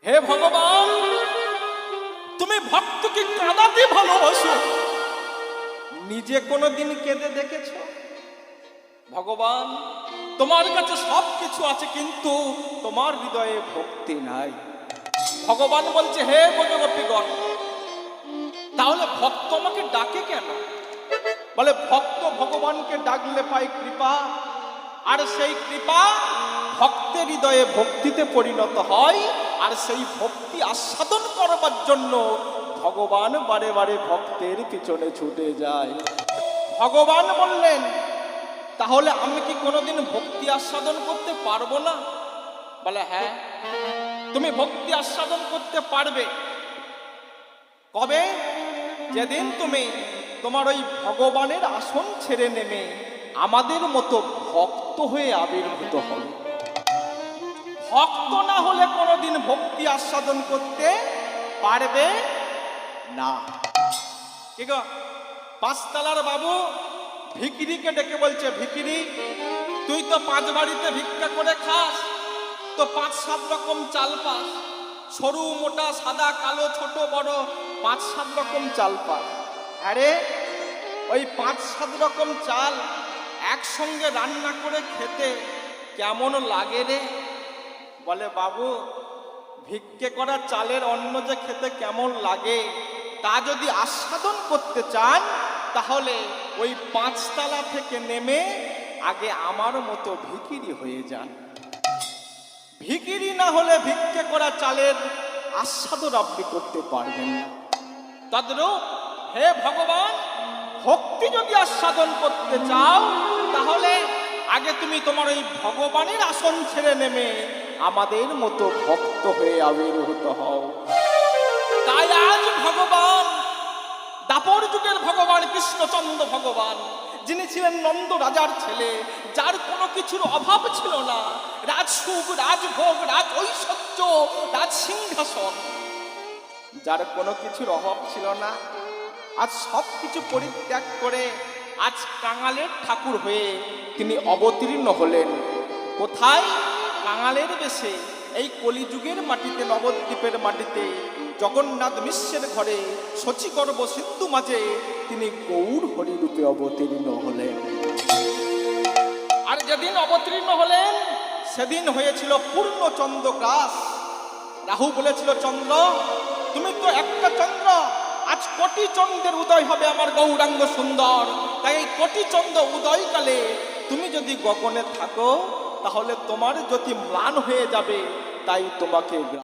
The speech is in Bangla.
হে ভগবান, তুমি ভক্তকে কাঁদাতে ভালোবাসো, নিজে কোনোদিন কেঁদে দেখেছো? ভগবান, তোমার কাছে সব কিছু আছে, কিন্তু তোমার হৃদয়ে ভক্তি নাই। ভগবান বলছে, হে ব্রজগোপীগণ, তাহলে ভক্ত আমাকে ডাকে কেন? বলে, ভক্ত ভগবানকে ডাকলে পায় কৃপা, আর সেই কৃপা ভক্তের হৃদয়ে ভক্তিতে পরিণত হয়, আর সেই ভক্তি আস্বাদন করবার জন্য ভগবান বারে বারে ভক্তের পিছনে ছুটে যায়। ভগবান বললেন, তাহলে আমি কি কোনোদিন ভক্তি আস্বাদন করতে পারবো না? বলে, হ্যাঁ, তুমি ভক্তি আস্বাদন করতে পারবে। কবে? যেদিন তুমি তোমার ওই ভগবানের আসন ছেড়ে নেমে আমাদের মতো ভক্ত হয়ে আবির্ভূত হবে। ভক্ত না হলে কোনোদিন ভক্তি আস্বাদন করতে পারবে না। কি গো, পাঁচতলার বাবু ভিখিরিকে ডেকে বলছে, ভিখিরি, তুই তো পাঁচ বাড়িতে ভিক্ষা করে খাস, তো 5-7 রকম চাল পাস, সরু মোটা সাদা কালো ছোট বড় 5-7 রকম চাল পাস। আরে ওই 5-7 রকম চাল একসঙ্গে রান্না করে খেতে কেমন লাগে রে? বলে, বাবু, ভিক্ষে করা চালের অন্ন যে খেতে কেমন লাগে তা যদি আস্বাদন করতে চান, তাহলে ওই 5 তলা থেকে নেমে আগে আমার মতো ভিখিরি হয়ে যান। ভিখিরি না হলে ভিক্ষে করা চালের আস্বাদন আপনি করতে পারবেন না। তদ্রূপ হে ভগবান, ভক্তি যদি আস্বাদন করতে চাও, তাহলে আগে তুমি তোমার ওই ভগবানের আসন ছেড়ে নেমে আমাদের মতো ভক্ত হয়ে আবির্ভূত হও। তাই আজ ভগবান, দাপর যুগের ভগবান কৃষ্ণচন্দ্র ভগবান, যিনি ছিলেন নন্দ রাজার ছেলে, যার কোনো কিছুর অভাব ছিল না, রাজসুখ, রাজভোগ, রাজ ঐশ্বর্য, রাজ সিংহাসন, যার কোনো কিছুর অভাব ছিল না, আজ সব কিছু পরিত্যাগ করে আজ কাঙালের ঠাকুর হয়ে তিনি অবতীর্ণ হলেন। কোথায়? কাঙালের বেশে এই কলিযুগের মাটিতে, নবদ্বীপের মাটিতে, জগন্নাথ মিশ্রের ঘরে শচীগর্ভ সিন্ধু মাঝে তিনি গৌর হরিরূপে অবতীর্ণ হলেন। আর যেদিন অবতীর্ণ হলেন সেদিন হয়েছিল পূর্ণচন্দ্র গ্রাস। রাহু বলেছিল, চন্দ্র, তুমি তো একটা চন্দ্র, আজ কোটি চন্দ্রের উদয় হবে আমার গৌরাঙ্গ সুন্দর। তাই এই কোটি চন্দ্র উদয়কালে তুমি যদি গগনে থাকো, তাহলে তোমার জ্যোতি ম্লান হয়ে যাবে, তাই তোমাকে